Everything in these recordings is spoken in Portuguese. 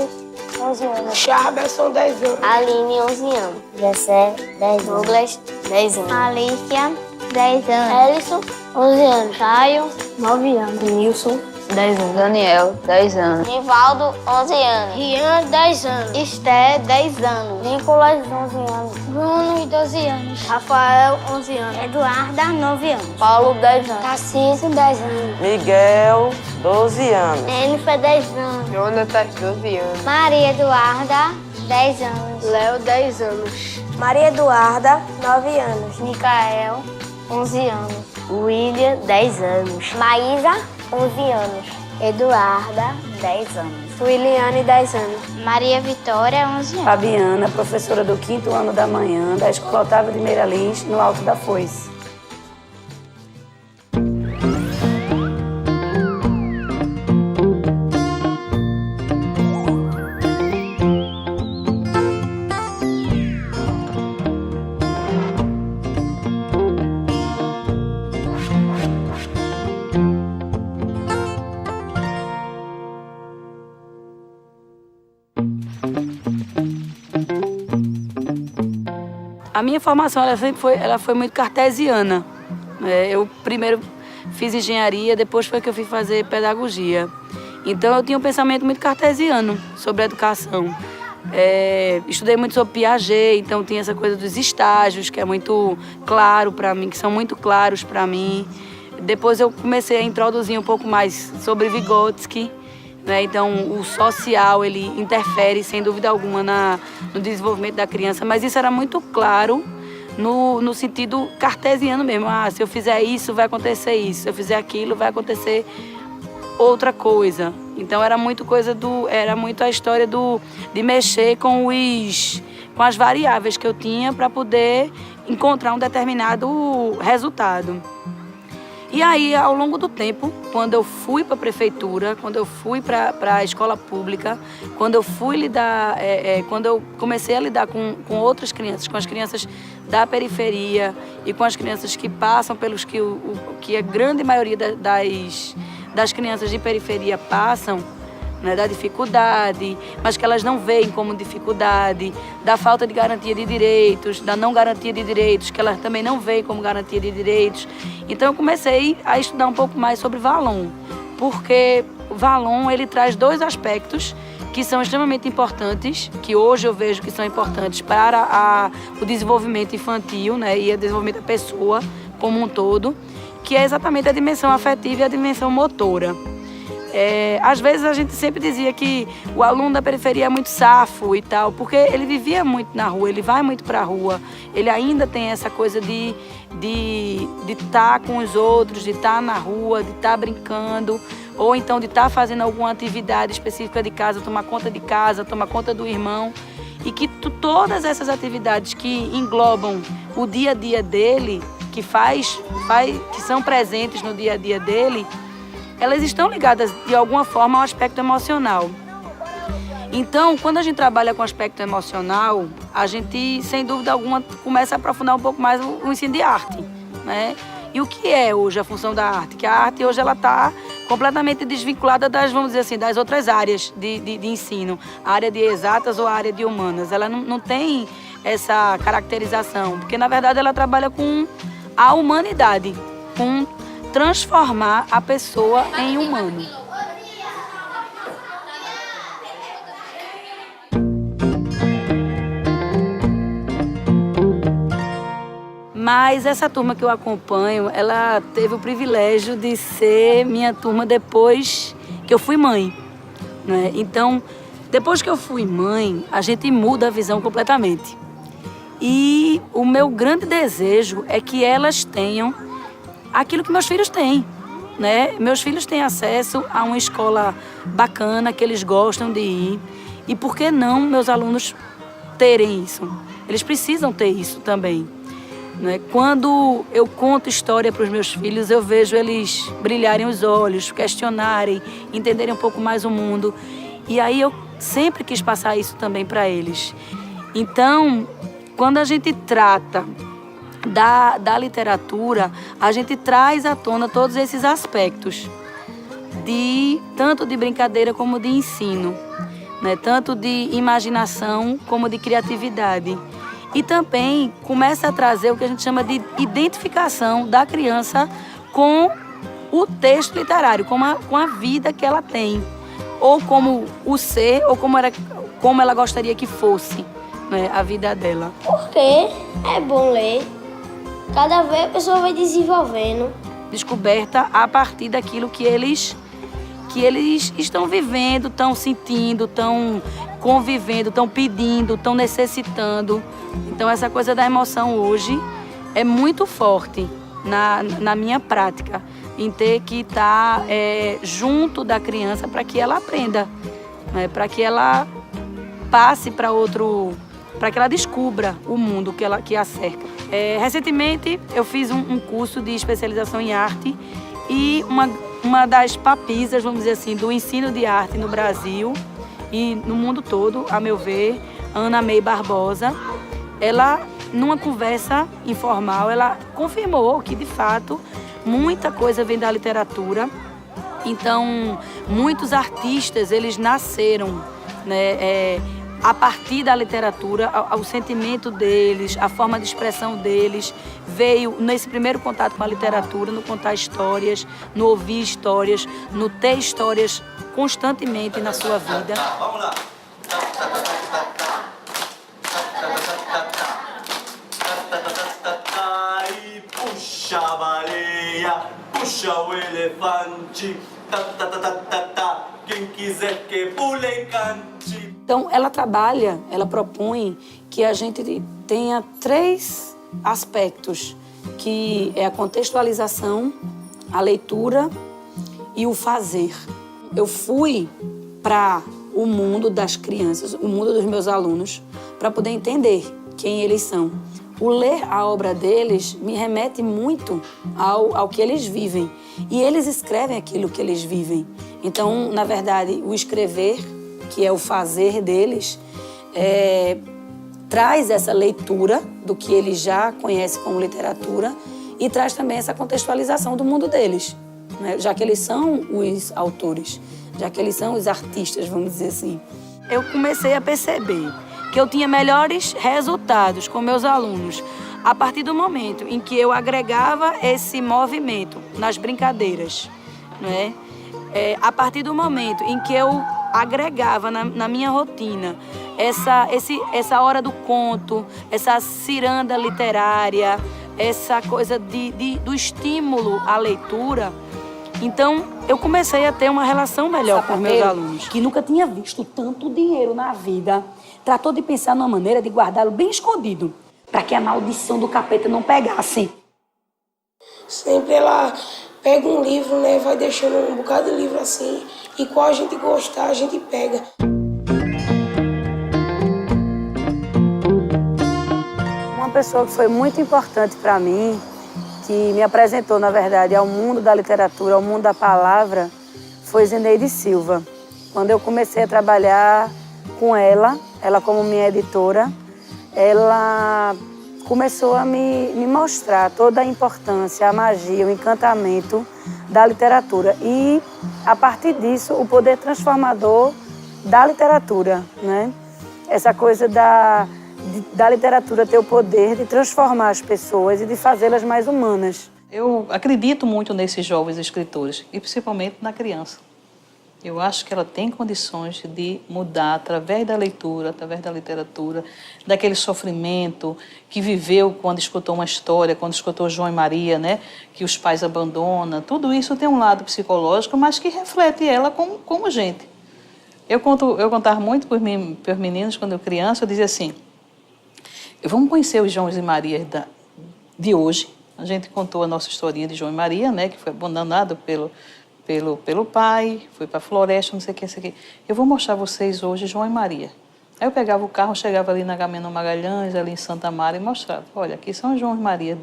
Henrique, 11 anos. Charberson, 10 anos. Aline, 11 anos. Jessé, 10 anos. Douglas, 10 anos. Alicia, 10 anos. Ellison, 11 anos. Caio, 9 anos. Nilson, 10 anos. Daniel, 10 anos. Nivaldo, 11 anos. Rian, 10 anos. Esté, 10 anos. Nicolas, 11 anos. Bruno, 12 anos. Rafael, 11 anos. Eduarda, 9 anos. Paulo, 10 anos. Tarcísio, 10 anos. Miguel, 12 anos. Jennifer, 10 anos. Jonatas, 12 anos. Maria Eduarda, 10 anos. Léo, 10 anos. Maria Eduarda, 9 anos. Micael, 11 anos. William, 10 anos. Maísa, 11 anos. Eduarda, 10 anos. Williane, 10 anos. Maria Vitória, 11 anos. Fabiana, professora do 5º ano da manhã, da Escola Otávio de Meira Lins, no Alto da Foice. A minha formação ela foi muito cartesiana. Eu primeiro fiz engenharia, depois foi que eu fui fazer pedagogia. Então eu tinha um pensamento muito cartesiano sobre a educação. Estudei muito sobre Piaget, então tinha essa coisa dos estágios, que é muito claro para mim, que são muito claros para mim. Depois eu comecei a introduzir um pouco mais sobre Vygotsky. Então, o social, ele interfere, sem dúvida alguma, no desenvolvimento da criança, mas isso era muito claro no sentido cartesiano mesmo. Se eu fizer isso, vai acontecer isso. Se eu fizer aquilo, vai acontecer outra coisa. Então, era muito a história de mexer com as variáveis que eu tinha para poder encontrar um determinado resultado. E aí, ao longo do tempo, quando eu fui para a prefeitura, quando eu fui para a escola pública, quando eu comecei a lidar com outras crianças, com as crianças da periferia e com as crianças que passam pelos que a grande maioria das crianças de periferia passam, da dificuldade, mas que elas não veem como dificuldade, da falta de garantia de direitos, da não garantia de direitos, que elas também não veem como garantia de direitos. Então eu comecei a estudar um pouco mais sobre Vallon, porque o Vallon ele traz dois aspectos que são extremamente importantes, que hoje eu vejo que são importantes para o desenvolvimento infantil, e o desenvolvimento da pessoa como um todo, que é exatamente a dimensão afetiva e a dimensão motora. Às vezes a gente sempre dizia que o aluno da periferia é muito safo e tal, porque ele vivia muito na rua, ele vai muito para a rua, ele ainda tem essa coisa de estar com os outros, de estar na rua, de estar brincando, ou então de estar fazendo alguma atividade específica de casa, tomar conta de casa, tomar conta do irmão, e que todas essas atividades que englobam o dia a dia dele, que são presentes no dia a dia dele, elas estão ligadas, de alguma forma, ao aspecto emocional. Então, quando a gente trabalha com o aspecto emocional, a gente, sem dúvida alguma, começa a aprofundar um pouco mais o ensino de arte, E o que é hoje a função da arte? Que a arte hoje ela está completamente desvinculada vamos dizer assim, das outras áreas de ensino. A área de exatas ou a área de humanas. Ela não tem essa caracterização, porque, na verdade, ela trabalha com a humanidade, com transformar a pessoa em humano. Mas essa turma que eu acompanho, ela teve o privilégio de ser minha turma depois que eu fui mãe, Então, depois que eu fui mãe, a gente muda a visão completamente. E o meu grande desejo é que elas tenham aquilo que meus filhos têm, Meus filhos têm acesso a uma escola bacana, que eles gostam de ir. E por que não meus alunos terem isso? Eles precisam ter isso também. Quando eu conto história para os meus filhos, eu vejo eles brilharem os olhos, questionarem, entenderem um pouco mais o mundo. E aí eu sempre quis passar isso também para eles. Então, quando a gente trata da literatura, a gente traz à tona todos esses aspectos, tanto de brincadeira como de ensino. né? Tanto de imaginação como de criatividade. E também começa a trazer o que a gente chama de identificação da criança com o texto literário, com a vida que ela tem, ou como o ser, ou como ela gostaria que fosse, né, a vida dela. Porque é bom ler. Cada vez a pessoa vai desenvolvendo. Descoberta a partir daquilo que eles estão vivendo, estão sentindo, estão convivendo, estão pedindo, estão necessitando. Então essa coisa da emoção hoje é muito forte na minha prática, em ter que estar junto da criança para que ela aprenda, né? Para que ela passe para outro, para que ela descubra o mundo que a cerca. Recentemente eu fiz um curso de especialização em arte e uma das papisas, vamos dizer assim, do ensino de arte no Brasil e no mundo todo, a meu ver, Ana May Barbosa, ela, numa conversa informal, ela confirmou que, de fato, muita coisa vem da literatura. Então, muitos artistas, eles nasceram, né, a partir da literatura, o sentimento deles, a forma de expressão deles veio nesse primeiro contato com a literatura, no contar histórias, no ouvir histórias, no ter histórias constantemente na sua vida. Vamos lá. E puxa a baleia, puxa o elefante, quem quiser que pule e cante. Então, ela propõe que a gente tenha 3 aspectos, que é a contextualização, a leitura e o fazer. Eu fui para o mundo das crianças, o mundo dos meus alunos, para poder entender quem eles são. O ler a obra deles me remete muito ao que eles vivem. E eles escrevem aquilo que eles vivem. Então, na verdade, o escrever, que é o fazer deles, traz essa leitura do que eles já conhecem como literatura e traz também essa contextualização do mundo deles, né? Já que eles são os autores, já que eles são os artistas, vamos dizer assim. Eu comecei a perceber que eu tinha melhores resultados com meus alunos a partir do momento em que eu agregava esse movimento nas brincadeiras, né? A partir do momento em que eu agregava na minha rotina essa hora do conto, essa ciranda literária, essa coisa do estímulo à leitura, então eu comecei a ter uma relação melhor com meus alunos. Que nunca tinha visto tanto dinheiro na vida, tratou de pensar numa maneira de guardá-lo bem escondido, para que a maldição do capeta não pegasse. Sempre ela pega um livro, né, vai deixando um bocado de livro assim, e qual a gente gostar, a gente pega. Uma pessoa que foi muito importante para mim, que me apresentou, na verdade, ao mundo da literatura, ao mundo da palavra, foi Zeneide Silva. Quando eu comecei a trabalhar com ela como minha editora, ela começou a me mostrar toda a importância, a magia, o encantamento da literatura. E, a partir disso, o poder transformador da literatura, né? Essa coisa da literatura ter o poder de transformar as pessoas e de fazê-las mais humanas. Eu acredito muito nesses jovens escritores, e principalmente na criança. Eu acho que ela tem condições de mudar através da leitura, através da literatura, daquele sofrimento que viveu quando escutou uma história, quando escutou João e Maria, né? Que os pais abandonam. Tudo isso tem um lado psicológico, mas que reflete ela como gente. Eu contava muito para os meninos, quando eu criança, eu dizia assim, vamos conhecer os João e Marias de hoje. A gente contou a nossa historinha de João e Maria, né? Que foi abandonado pelo pai, foi para a floresta, não sei o que. Eu vou mostrar a vocês hoje João e Maria. Aí eu pegava o carro, chegava ali na Agamenon Magalhães, ali em Santa Mara, e mostrava. Olha, aqui são João e Maria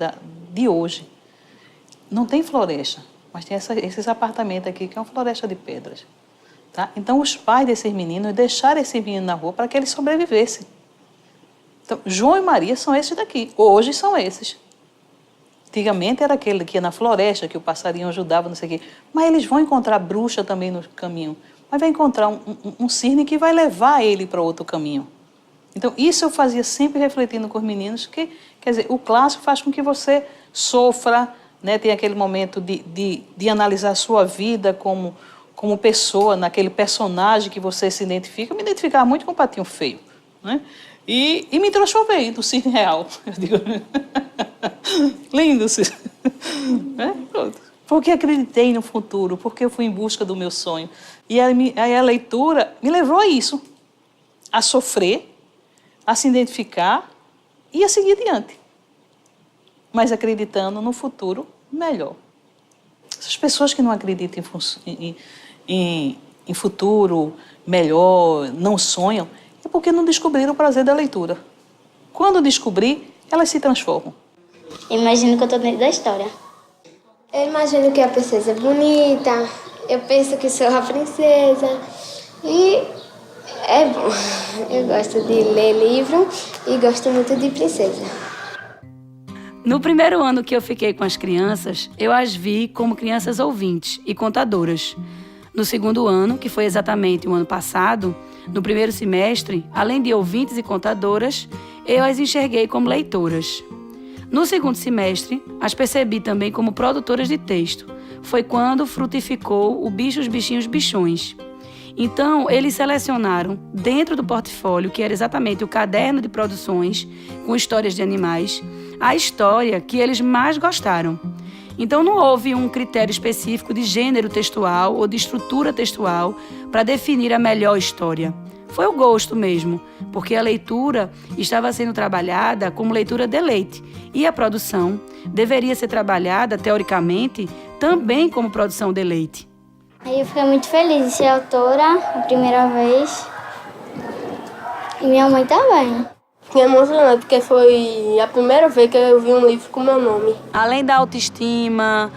de hoje. Não tem floresta, mas tem esses apartamentos aqui, que é uma floresta de pedras. Tá? Então, os pais desses meninos deixaram esses meninos na rua para que eles sobrevivessem. Então, João e Maria são esses daqui. Hoje são esses. Antigamente era aquele que ia na floresta, que o passarinho ajudava, não sei o quê. Mas eles vão encontrar bruxa também no caminho. mas vai encontrar um cisne que vai levar ele para outro caminho. Então, isso eu fazia sempre refletindo com os meninos, que, quer dizer, o clássico faz com que você sofra, né? Tem aquele momento de analisar a sua vida como pessoa, naquele personagem que você se identifica. Eu me identificava muito com o Patinho Feio, né? E me transformei no cisne real. Eu digo, lindo, cisne. Né? Pronto. Porque acreditei no futuro, porque eu fui em busca do meu sonho. E aí a leitura me levou a isso, a sofrer, a se identificar e a seguir adiante, mas acreditando no futuro melhor. Essas pessoas que não acreditam em futuro melhor, não sonham, é porque não descobriram o prazer da leitura. Quando descobrir, elas se transformam. Imagino que eu estou dentro da história. Eu imagino que a princesa é bonita, eu penso que sou a princesa e é bom. Eu gosto de ler livro e gosto muito de princesa. No primeiro ano que eu fiquei com as crianças, eu as vi como crianças ouvintes e contadoras. No segundo ano, que foi exatamente o ano passado, no primeiro semestre, além de ouvintes e contadoras, eu as enxerguei como leitoras. No segundo semestre, as percebi também como produtoras de texto. Foi quando frutificou o Bichos, Bichinhos, Bichões. Então, eles selecionaram, dentro do portfólio, que era exatamente o caderno de produções com histórias de animais, a história que eles mais gostaram. Então, não houve um critério específico de gênero textual ou de estrutura textual para definir a melhor história. Foi o gosto mesmo, porque a leitura estava sendo trabalhada como leitura de leite e a produção deveria ser trabalhada, teoricamente, também como produção de leite. Aí eu fiquei muito feliz de ser autora a primeira vez e minha mãe também. Fiquei emocionada porque foi a primeira vez que eu vi um livro com meu nome. Além da autoestima,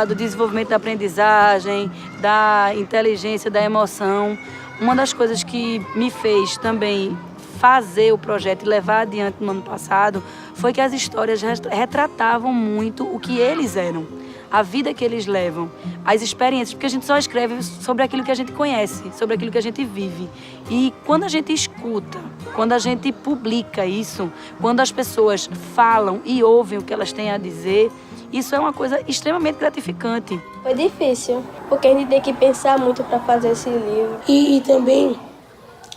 do desenvolvimento da aprendizagem, da inteligência, da emoção, uma das coisas que me fez também fazer o projeto e levar adiante no ano passado foi que as histórias retratavam muito o que eles eram, a vida que eles levam, as experiências, porque a gente só escreve sobre aquilo que a gente conhece, sobre aquilo que a gente vive. E quando a gente escuta, quando a gente publica isso, quando as pessoas falam e ouvem o que elas têm a dizer, isso é uma coisa extremamente gratificante. Foi difícil, porque a gente tem que pensar muito para fazer esse livro. E também,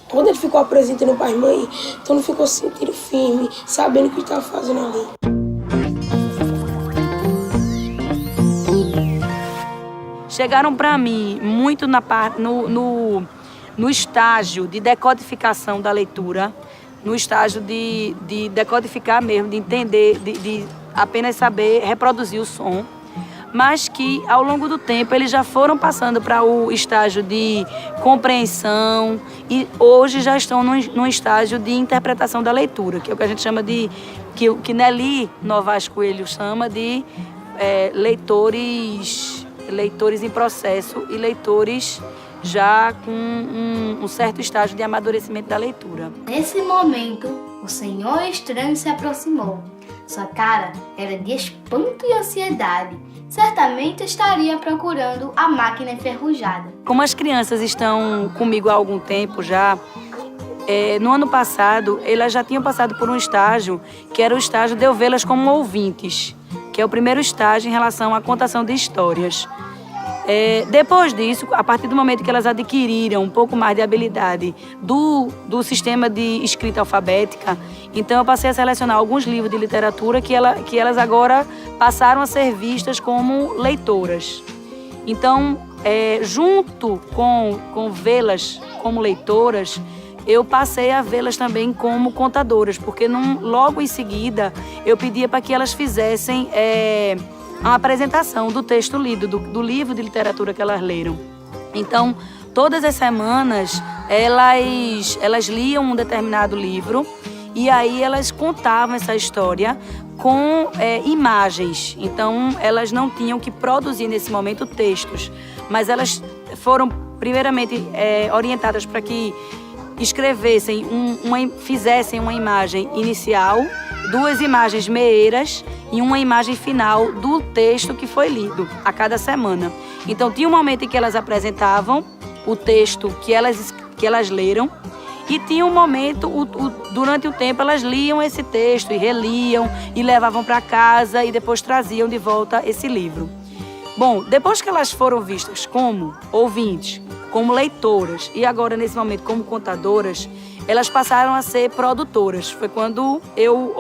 quando ele ficou apresentando para as mães, então ele ficou se sentindo firme, sabendo o que estava fazendo ali. Chegaram para mim muito no estágio de decodificação da leitura, no estágio de decodificar mesmo, de entender, de apenas saber reproduzir o som, mas que ao longo do tempo eles já foram passando para o estágio de compreensão e hoje já estão num estágio de interpretação da leitura, que é o que a gente chama de, que Nelly Novaes Coelho chama de leitores em processo e leitores já com um certo estágio de amadurecimento da leitura. Nesse momento, o senhor estranho se aproximou. Sua cara era de espanto e ansiedade. Certamente estaria procurando a máquina enferrujada. Como as crianças estão comigo há algum tempo já, no ano passado, elas já tinham passado por um estágio que era o estágio de eu vê-las como ouvintes, que é o primeiro estágio em relação à contação de histórias. Depois disso, a partir do momento que elas adquiriram um pouco mais de habilidade do sistema de escrita alfabética, então eu passei a selecionar alguns livros de literatura que elas agora passaram a ser vistas como leitoras. Então, junto com vê-las como leitoras, eu passei a vê-las também como contadoras, porque logo em seguida eu pedia para que elas fizessem uma apresentação do texto lido, do livro de literatura que elas leram. Então, todas as semanas, elas liam um determinado livro e aí elas contavam essa história com imagens. Então, elas não tinham que produzir nesse momento textos, mas elas foram primeiramente orientadas para que escrevessem, fizessem uma imagem inicial, 2 imagens meeiras e uma imagem final do texto que foi lido a cada semana. Então, tinha um momento em que elas apresentavam o texto que elas leram, e tinha um momento, durante o tempo, elas liam esse texto e reliam e levavam para casa e depois traziam de volta esse livro. Bom, depois que elas foram vistas como ouvintes, como leitoras e agora, nesse momento, como contadoras, elas passaram a ser produtoras. Foi quando eu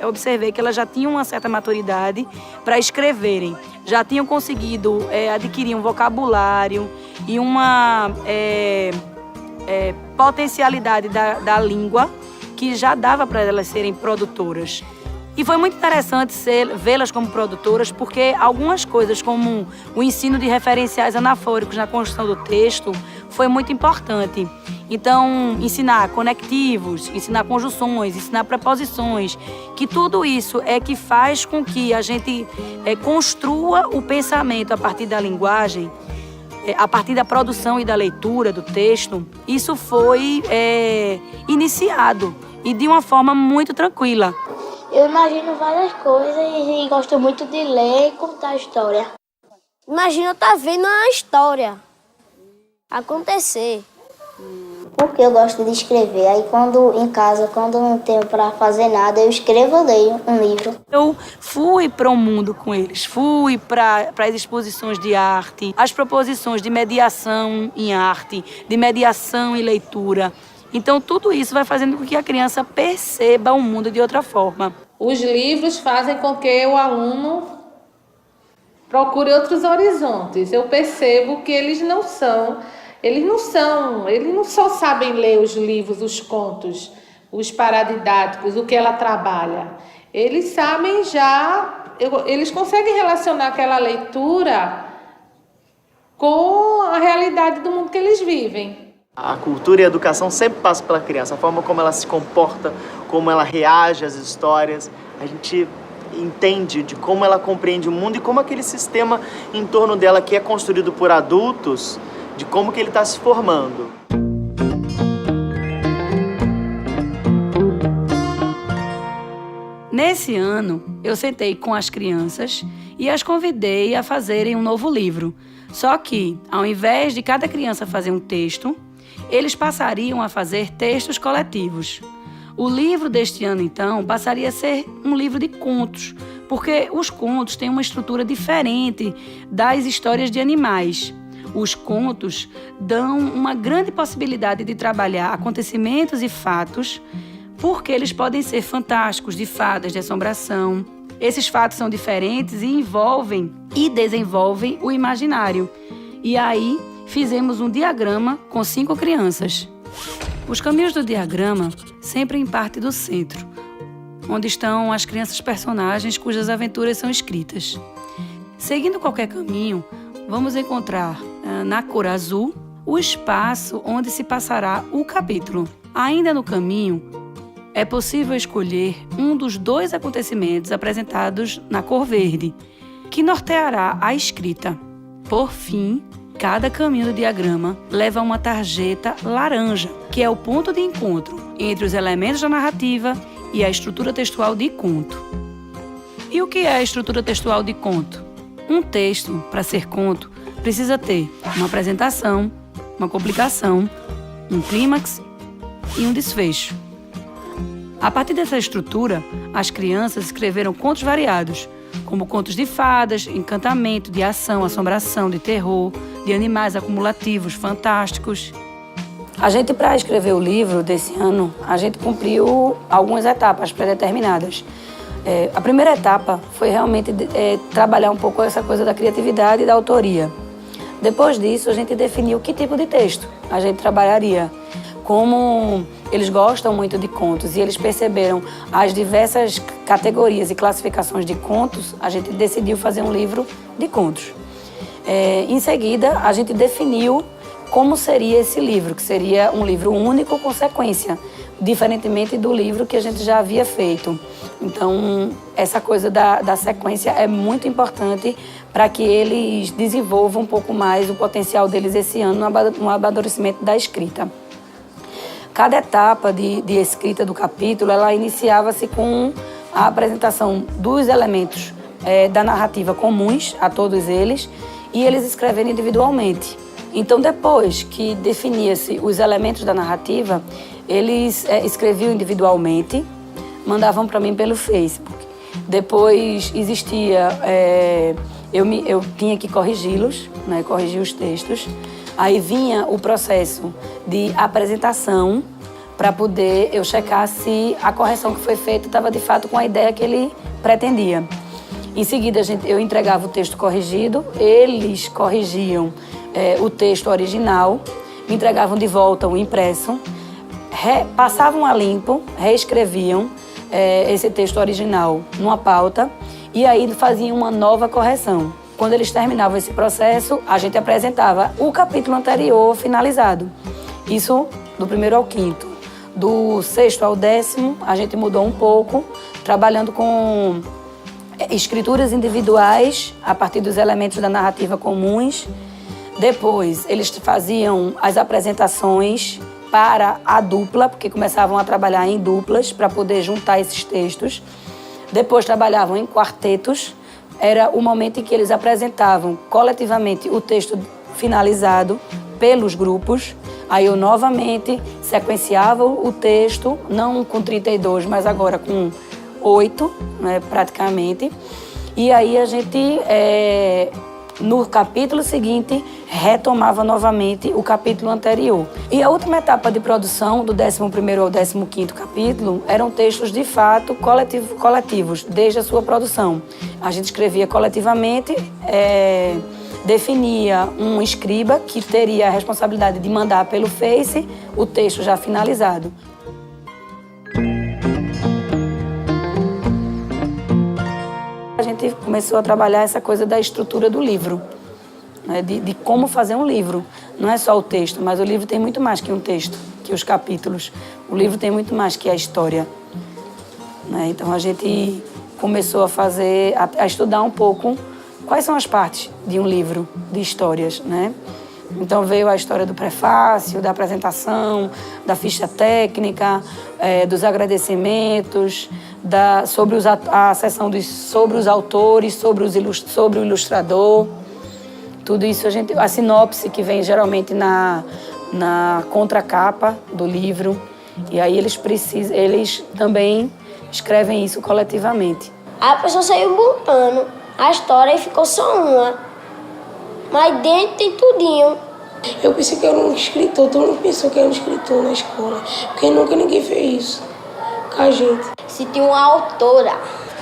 observei que elas já tinham uma certa maturidade para escreverem. Já tinham conseguido adquirir um vocabulário e uma potencialidade da língua que já dava para elas serem produtoras. E foi muito interessante vê-las como produtoras, porque algumas coisas, como o ensino de referenciais anafóricos na construção do texto, foi muito importante. Então, ensinar conectivos, ensinar conjunções, ensinar preposições, que tudo isso é que faz com que a gente construa o pensamento a partir da linguagem, a partir da produção e da leitura do texto. Isso foi iniciado e de uma forma muito tranquila. Eu imagino várias coisas e gosto muito de ler e contar história. Imagina eu estar vendo a história acontecer. Porque eu gosto de escrever. Aí em casa, quando não tenho para fazer nada, eu escrevo ou leio um livro. Eu fui para o mundo com eles, fui para as exposições de arte, as proposições de mediação em arte, de mediação em leitura. Então, tudo isso vai fazendo com que a criança perceba o mundo de outra forma. Os livros fazem com que o aluno procure outros horizontes. Eu percebo que eles não só sabem ler os livros, os contos, os paradidáticos, o que ela trabalha. Eles sabem eles conseguem relacionar aquela leitura com a realidade do mundo que eles vivem. A cultura e a educação sempre passam pela criança, a forma como ela se comporta, como ela reage às histórias. A gente entende de como ela compreende o mundo e como aquele sistema em torno dela que é construído por adultos, de como que ele está se formando. Nesse ano, eu sentei com as crianças e as convidei a fazerem um novo livro. Só que, ao invés de cada criança fazer um texto, eles passariam a fazer textos coletivos. O livro deste ano, então, passaria a ser um livro de contos, porque os contos têm uma estrutura diferente das histórias de animais. Os contos dão uma grande possibilidade de trabalhar acontecimentos e fatos, porque eles podem ser fantásticos, de fadas, de assombração. Esses fatos são diferentes e envolvem e desenvolvem o imaginário. E aí, fizemos um diagrama com 5 crianças. Os caminhos do diagrama sempre em parte do centro, onde estão as crianças personagens cujas aventuras são escritas. Seguindo qualquer caminho, vamos encontrar na cor azul o espaço onde se passará o capítulo. Ainda no caminho, é possível escolher um dos 2 acontecimentos apresentados na cor verde, que norteará a escrita. Por fim, cada caminho do diagrama leva a uma tarjeta laranja, que é o ponto de encontro entre os elementos da narrativa e a estrutura textual de conto. E o que é a estrutura textual de conto? Um texto, para ser conto, precisa ter uma apresentação, uma complicação, um clímax e um desfecho. A partir dessa estrutura, as crianças escreveram contos variados, como contos de fadas, encantamento, de ação, assombração, de terror, de animais acumulativos, fantásticos. A gente, para escrever o livro desse ano, a gente cumpriu algumas etapas pré-determinadas. A primeira etapa foi realmente trabalhar um pouco essa coisa da criatividade e da autoria. Depois disso, a gente definiu que tipo de texto a gente trabalharia. Como eles gostam muito de contos e eles perceberam as diversas categorias e classificações de contos, a gente decidiu fazer um livro de contos. Em seguida, a gente definiu como seria esse livro, que seria um livro único com sequência, diferentemente do livro que a gente já havia feito. Então, essa coisa da sequência é muito importante para que eles desenvolvam um pouco mais o potencial deles esse ano no amadurecimento da escrita. Cada etapa de escrita do capítulo, ela iniciava-se com a apresentação dos elementos da narrativa comuns a todos eles e eles escrevendo individualmente. Então, depois que definia-se os elementos da narrativa, eles escreviam individualmente, mandavam para mim pelo Facebook. Depois existia, eu tinha que corrigi-los, né, corrigir os textos. Aí vinha o processo de apresentação para poder eu checar se a correção que foi feita estava de fato com a ideia que ele pretendia. Em seguida, eu entregava o texto corrigido, eles corrigiam o texto original, me entregavam de volta o impresso, passavam a limpo, reescreviam esse texto original numa pauta e aí faziam uma nova correção. Quando eles terminavam esse processo, a gente apresentava o capítulo anterior finalizado. Isso do 1º ao 5º. Do 6º ao 10º, a gente mudou um pouco, trabalhando com escrituras individuais a partir dos elementos da narrativa comuns. Depois, eles faziam as apresentações para a dupla, porque começavam a trabalhar em duplas para poder juntar esses textos. Depois, trabalhavam em quartetos. Era o momento em que eles apresentavam coletivamente o texto finalizado pelos grupos. Aí eu novamente sequenciava o texto, não com 32, mas agora com 8, né, praticamente. E aí a gente, no capítulo seguinte, retomava novamente o capítulo anterior. E a última etapa de produção, do 11º ao 15º capítulo, eram textos de fato coletivos, desde a sua produção. A gente escrevia coletivamente, definia um escriba que teria a responsabilidade de mandar pelo Face o texto já finalizado. A gente começou a trabalhar essa coisa da estrutura do livro, né? De como fazer um livro. Não é só o texto, mas o livro tem muito mais que um texto, que os capítulos. O livro tem muito mais que a história, né? Então a gente começou a estudar um pouco quais são as partes de um livro de histórias, né? Então veio a história do prefácio, da apresentação, da ficha técnica, dos agradecimentos, sobre a seção sobre os autores, sobre o ilustrador. Tudo isso a sinopse que vem geralmente na contracapa do livro. E aí eles também escrevem isso coletivamente. A pessoa saiu montando a história e ficou só uma. Mas dentro tem tudinho. Eu pensei que era um escritor, todo mundo pensou que era um escritor na escola. Porque nunca ninguém fez isso com a gente. Se tinha uma autora.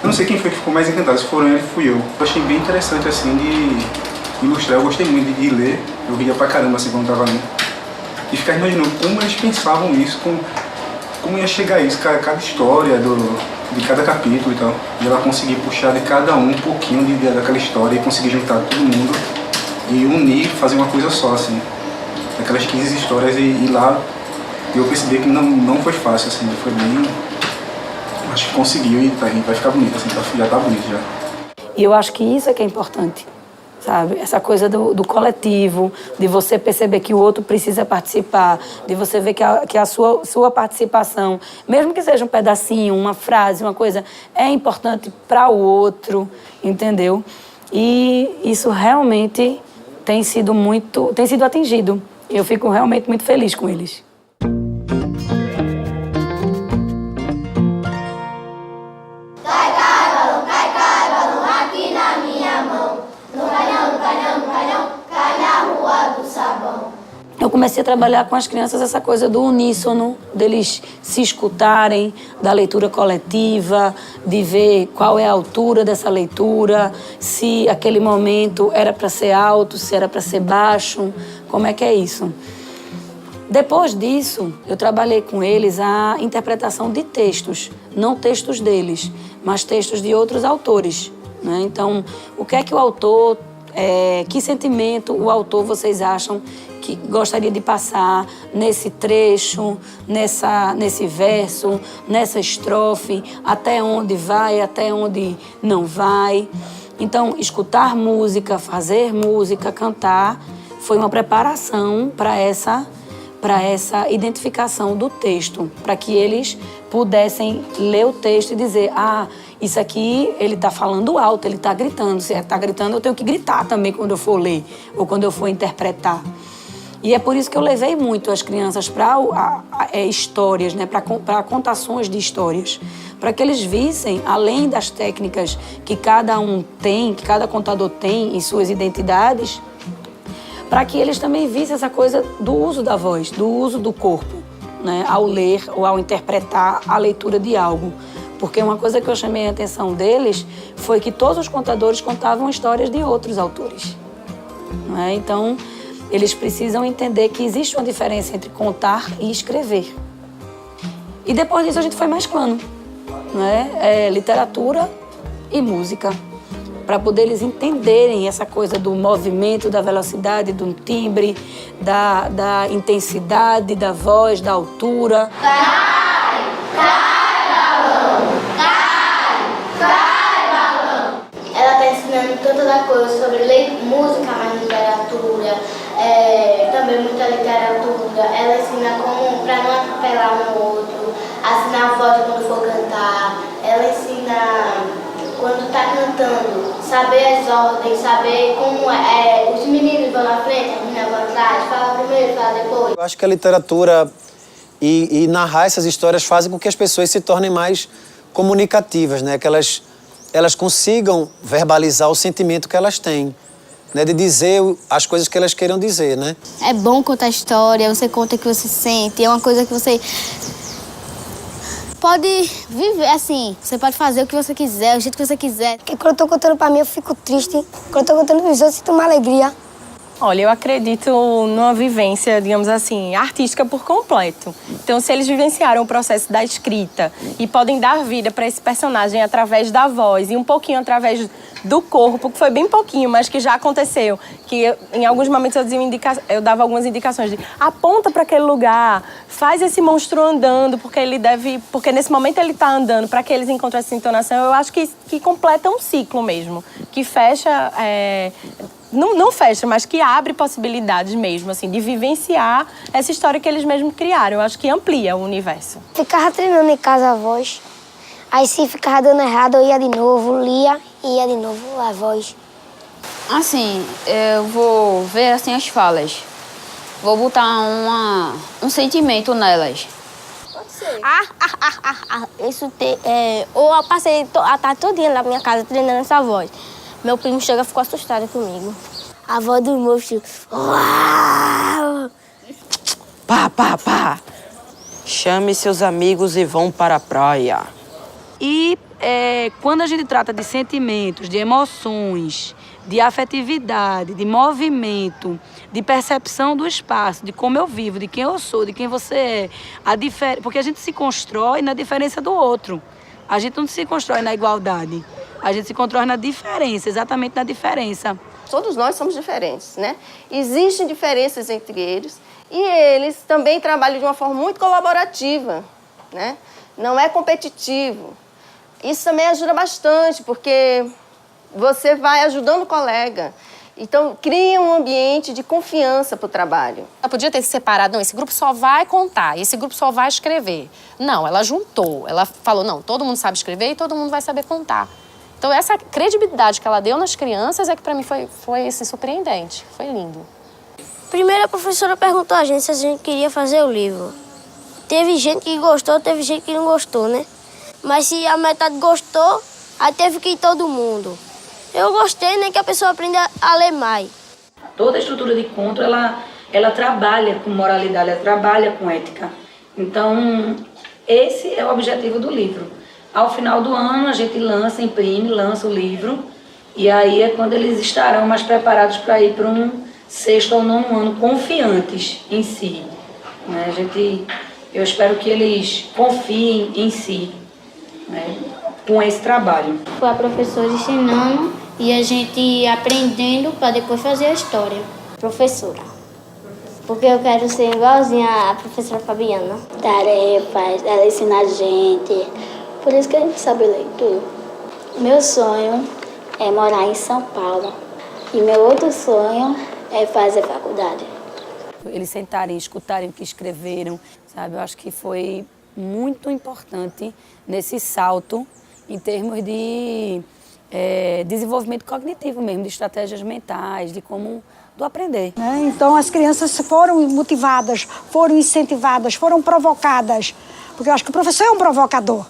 Eu não sei quem foi que ficou mais encantado, se foram ele, fui eu. Eu achei bem interessante assim de ilustrar, eu gostei muito de ler. Eu ria pra caramba assim quando tava lendo. E ficar imaginando como eles pensavam isso, como ia chegar a isso, cada história de cada capítulo e tal. E ela conseguir puxar de cada um pouquinho daquela história e conseguir juntar todo mundo e unir, fazer uma coisa só, assim. Aquelas 15 histórias e lá eu percebi que não foi fácil, assim, foi bem... Acho que conseguiu e vai ficar bonito, assim, já tá bonito já. E eu acho que isso é que é importante, sabe? Essa coisa do coletivo, de você perceber que o outro precisa participar, de você ver que a sua participação, mesmo que seja um pedacinho, uma frase, uma coisa, é importante para o outro, entendeu? E isso realmente tem sido atingido. Eu fico realmente muito feliz com eles. Eu comecei a trabalhar com as crianças essa coisa do uníssono, deles se escutarem, da leitura coletiva, de ver qual é a altura dessa leitura, se aquele momento era para ser alto, se era para ser baixo, como é que é isso. Depois disso, eu trabalhei com eles a interpretação de textos, não textos deles, mas textos de outros autores, né? Então, o que é que o autor, que sentimento o autor vocês acham que gostaria de passar nesse trecho, nesse verso, nessa estrofe, até onde vai, até onde não vai. Então, escutar música, fazer música, cantar, foi uma preparação para essa identificação do texto, para que eles pudessem ler o texto e dizer, isso aqui ele está falando alto, ele está gritando. Se ele está gritando, eu tenho que gritar também quando eu for ler ou quando eu for interpretar. E é por isso que eu levei muito as crianças para histórias, né? Para contações de histórias, para que eles vissem, além das técnicas que cada um tem, que cada contador tem em suas identidades, para que eles também vissem essa coisa do uso da voz, do uso do corpo, né? Ao ler ou ao interpretar a leitura de algo. Porque uma coisa que eu chamei a atenção deles foi que todos os contadores contavam histórias de outros autores, né? Então, eles precisam entender que existe uma diferença entre contar e escrever. E depois disso a gente foi mesclando, né? Literatura e música, para poder eles entenderem essa coisa do movimento, da velocidade, do timbre, da intensidade, da voz, da altura. Cai, balão! Cai, balão! Ela está ensinando tanta coisa sobre música, mais literatura, também muita literatura. Ela ensina como para não atropelar um outro, assinar a voz quando for cantar. Ela ensina quando está cantando, saber as ordens, saber como os meninos vão na frente, as meninas vão atrás, fala primeiro, fala depois. Eu acho que a literatura e narrar essas histórias fazem com que as pessoas se tornem mais comunicativas, né? Que elas consigam verbalizar o sentimento que elas têm, né? De dizer as coisas que elas queiram dizer, né? É bom contar história, você conta o que você sente, é uma coisa que você pode viver, assim, você pode fazer o que você quiser, o jeito que você quiser. Porque quando eu tô contando pra mim, eu fico triste. Quando eu tô contando pros outros, eu sinto uma alegria. Olha, eu acredito numa vivência, digamos assim, artística por completo. Então, se eles vivenciaram o processo da escrita e podem dar vida para esse personagem através da voz e um pouquinho através do corpo, que foi bem pouquinho, mas que já aconteceu, que em alguns momentos eu dava algumas indicações de aponta para aquele lugar, faz esse monstro andando, porque nesse momento ele está andando, para que eles encontrem essa entonação. Eu acho que completa um ciclo mesmo, que fecha... Não fecha, mas que abre possibilidades mesmo, assim, de vivenciar essa história que eles mesmos criaram. Eu acho que amplia o universo. Ficava treinando em casa a voz. Aí se ficava dando errado, eu ia de novo, lia e ia de novo a voz. Assim, eu vou ver assim as falas. Vou botar um sentimento nelas. Pode ser. Eu passei a tarde todinha na minha casa treinando essa voz. Meu primo chega e ficou assustado comigo. A voz do monstro. Uau! Pá. Chame seus amigos e vão para a praia. E quando a gente trata de sentimentos, de emoções, de afetividade, de movimento, de percepção do espaço, de como eu vivo, de quem eu sou, de quem você é, porque a gente se constrói na diferença do outro. A gente não se constrói na igualdade. A gente se constrói na diferença, exatamente na diferença. Todos nós somos diferentes, né? Existem diferenças entre eles e eles também trabalham de uma forma muito colaborativa, né? Não é competitivo. Isso também ajuda bastante, porque você vai ajudando o colega. Então, cria um ambiente de confiança para o trabalho. Ela podia ter se separado, não, esse grupo só vai contar, esse grupo só vai escrever. Não, ela juntou, ela falou, não, todo mundo sabe escrever e todo mundo vai saber contar. Então, essa credibilidade que ela deu nas crianças é que, para mim, foi assim, surpreendente. Foi lindo. Primeiro, a professora perguntou a gente se a gente queria fazer o livro. Teve gente que gostou, teve gente que não gostou, né? Mas se a metade gostou, aí teve que ir todo mundo. Eu gostei, né, que a pessoa aprenda a ler mais. Toda a estrutura de conto, ela trabalha com moralidade, ela trabalha com ética. Então, esse é o objetivo do livro. Ao final do ano, a gente imprime, lança o livro, e aí é quando eles estarão mais preparados para ir para um 6º ou 9º ano, confiantes em si. Né? Eu espero que eles confiem em si, né, com esse trabalho. Foi a professora ensinando e a gente aprendendo para depois fazer a história. Professora. Porque eu quero ser igualzinha à professora Fabiana. Tarefas, ela ensina a gente. Por isso que a gente sabe ler tudo. Meu sonho é morar em São Paulo. E meu outro sonho é fazer faculdade. Eles sentarem e escutarem o que escreveram, sabe? Eu acho que foi muito importante nesse salto em termos de desenvolvimento cognitivo mesmo, de estratégias mentais, de como do aprender. Então, as crianças foram motivadas, foram incentivadas, foram provocadas, porque eu acho que o professor é um provocador.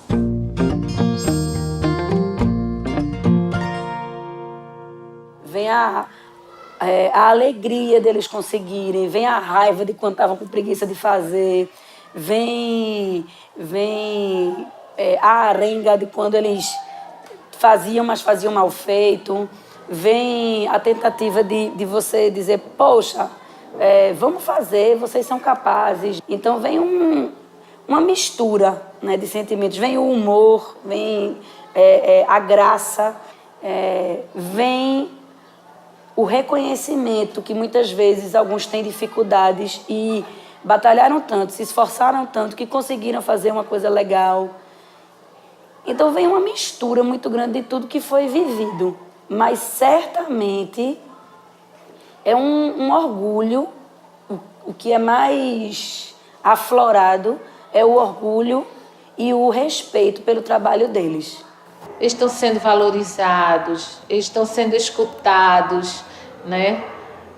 Vem a alegria deles conseguirem, vem a raiva de quando estavam com preguiça de fazer, vem a arenga de quando eles faziam, mas faziam mal feito, vem a tentativa de você dizer, poxa, vamos fazer, vocês são capazes. Então vem uma mistura, né, de sentimentos, vem o humor, vem a graça, vem o reconhecimento que muitas vezes alguns têm dificuldades e batalharam tanto, se esforçaram tanto que conseguiram fazer uma coisa legal. Então vem uma mistura muito grande de tudo que foi vivido, mas certamente é um orgulho. O que é mais aflorado é o orgulho e o respeito pelo trabalho deles. Eles estão sendo valorizados, eles estão sendo escutados, né?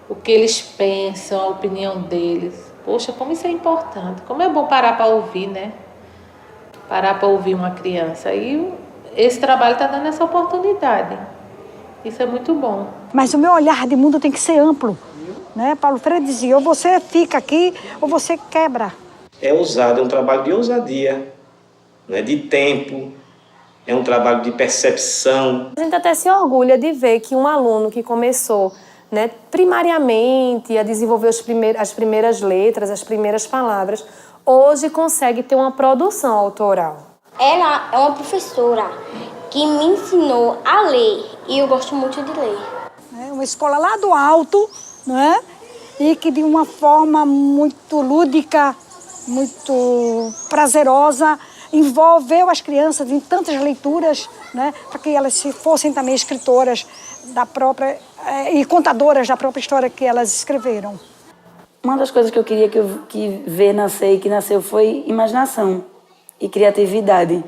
O que eles pensam, a opinião deles. Poxa, como isso é importante. Como é bom parar para ouvir, né? Parar para ouvir uma criança. E esse trabalho está dando essa oportunidade. Isso é muito bom. Mas o meu olhar de mundo tem que ser amplo, né? Paulo Freire dizia, ou você fica aqui, ou você quebra. É ousado, é um trabalho de ousadia, né? De tempo. É um trabalho de percepção. A gente até se orgulha de ver que um aluno que começou, né, primariamente a desenvolver as primeiras letras, as primeiras palavras, hoje consegue ter uma produção autoral. Ela é uma professora que me ensinou a ler e eu gosto muito de ler. É uma escola lá do alto, não é? E que de uma forma muito lúdica, muito prazerosa, envolveu as crianças em tantas leituras, né, para que elas fossem também escritoras da própria e contadoras da própria história que elas escreveram. Uma das coisas que eu queria que ver nascer e que nasceu foi imaginação e criatividade,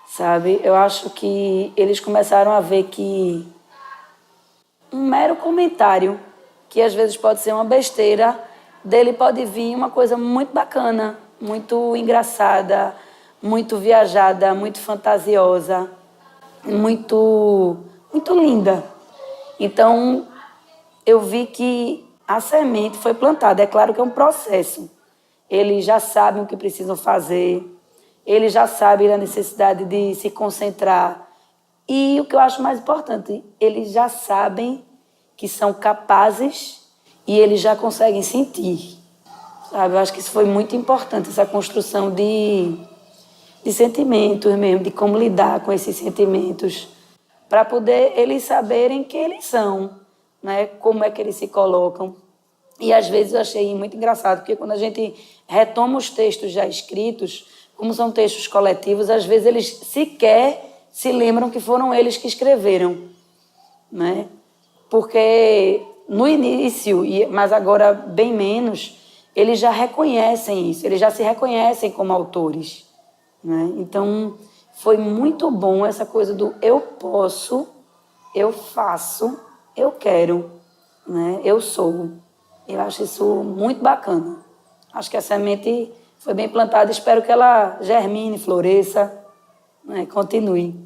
sabe? Eu acho que eles começaram a ver que um mero comentário, que às vezes pode ser uma besteira, dele pode vir uma coisa muito bacana, muito engraçada, muito viajada, muito fantasiosa, muito linda. Então, eu vi que a semente foi plantada. É claro que é um processo. Eles já sabem o que precisam fazer, eles já sabem a necessidade de se concentrar. E o que eu acho mais importante, eles já sabem que são capazes e eles já conseguem sentir. Sabe? Eu acho que isso foi muito importante, essa construção de sentimentos mesmo, de como lidar com esses sentimentos, para poder eles saberem quem eles são, né? Como é que eles se colocam. E às vezes eu achei muito engraçado, porque quando a gente retoma os textos já escritos, como são textos coletivos, às vezes eles sequer se lembram que foram eles que escreveram, né? Porque no início, mas agora bem menos, eles já reconhecem isso, eles já se reconhecem como autores, né? Então, foi muito bom essa coisa do eu posso, eu faço, eu quero, né? Eu sou. Eu acho isso muito bacana. Acho que a semente foi bem plantada, espero que ela germine, floresça, né? Continue.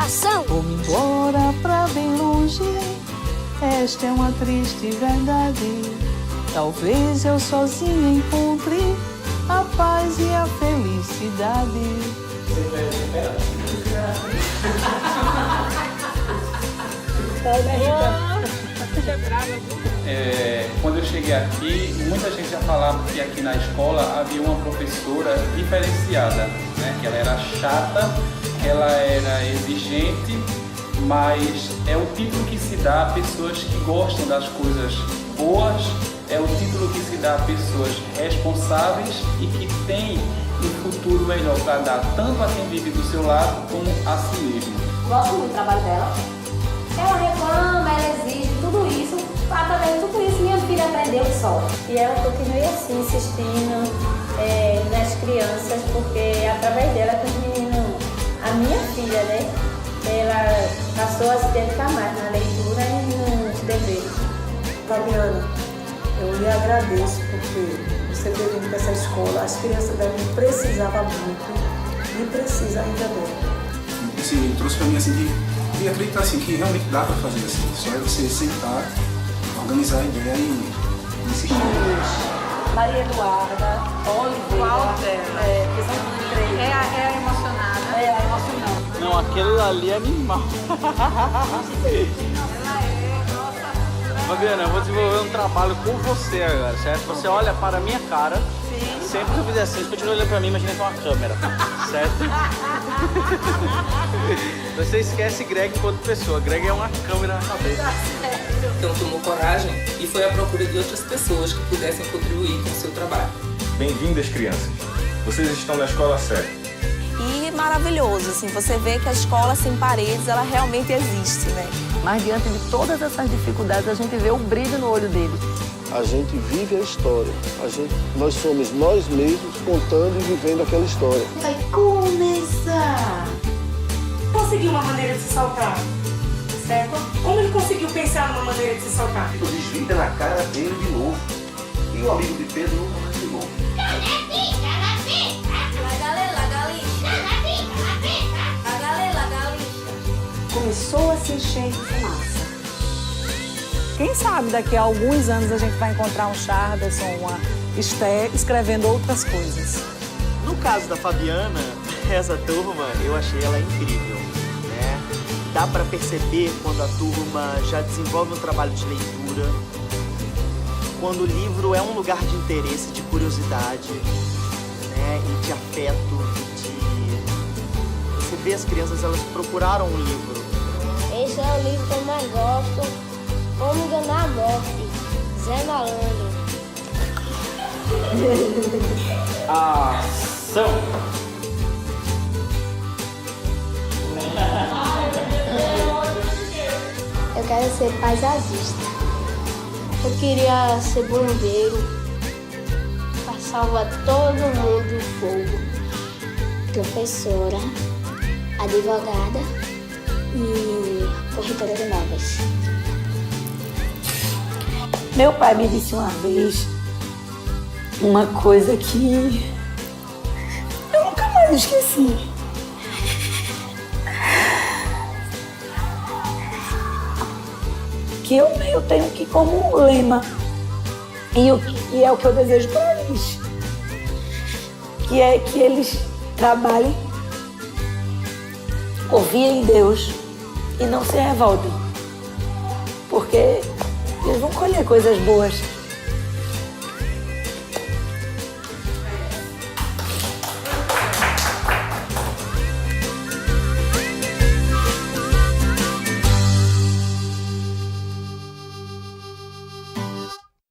Ação! Vou-me embora pra bem longe, esta é uma triste verdade. Talvez eu sozinha encontre a paz e a felicidade. Quando eu cheguei aqui, muita gente já falava que aqui na escola havia uma professora diferenciada, né? Que ela era chata, ela era exigente, mas é o título que se dá a pessoas que gostam das coisas boas, é o título que se dá a pessoas responsáveis e que têm um futuro melhor para dar tanto a quem vive do seu lado como a si mesmo. Gosto muito do trabalho dela. Ela reclama, ela exige, tudo isso. Através de tudo isso, minha filha aprendeu só. E ela continue assim, insistindo nas crianças, porque através dela que os meninos, a minha filha, né? Ela passou a se dedicar mais na leitura e nos deveres. Fabiana, eu lhe agradeço porque você ter vindo para essa escola. As crianças devem precisava muito e precisa ainda muito. Assim, trouxe para mim assim de acreditar assim, que realmente dá para fazer assim. Só é você sentar, organizar a ideia e insistir. Maria Eduarda, Oliveira. Qual dela? Que são três. É a emocionada? É a emocionada. Não, aquele ali é animal. Fabiana, eu vou desenvolver um trabalho com você agora, certo? Você olha para a minha cara. Sim. Sempre que eu fizer assim, você continua olhando para mim, imagina que é uma câmera, certo? Você esquece Greg enquanto pessoa. Greg é uma câmera na cabeça. Então tomou coragem e foi à procura de outras pessoas que pudessem contribuir com o seu trabalho. Bem-vindas, crianças. Vocês estão na escola certa. E maravilhoso, assim, você vê que a escola sem paredes, ela realmente existe, né? Mas diante de todas essas dificuldades, a gente vê o brilho no olho deles. A gente vive a história. Nós somos nós mesmos contando e vivendo aquela história. Vai começar! Conseguiu uma maneira de se soltar, certo? Como ele conseguiu pensar numa maneira de se soltar? O desvida na cara dele de novo. E o amigo de Pedro nunca mais de novo. Começou a se encher de fumaça. Quem sabe daqui a alguns anos a gente vai encontrar um Charderson, uma Esté, escrevendo outras coisas. No caso da Fabiana, essa turma, eu achei ela incrível, né? Dá para perceber quando a turma já desenvolve um trabalho de leitura, quando o livro é um lugar de interesse, de curiosidade, né? E de afeto, Você vê as crianças, elas procuraram um livro. Esse é o livro que eu mais gosto. Como Enganar a Morte, Zé Malandro. Ação! Eu quero ser paisagista. Eu queria ser bombeiro para salvar todo mundo do fogo. Professora, advogada e corretora de imóveis. Meu pai me disse uma vez uma coisa que eu nunca mais esqueci. Que eu tenho que como lema, e é o que eu desejo para eles, que é que eles trabalhem, confiem em Deus e não se revoltem, porque eles vão colher coisas boas.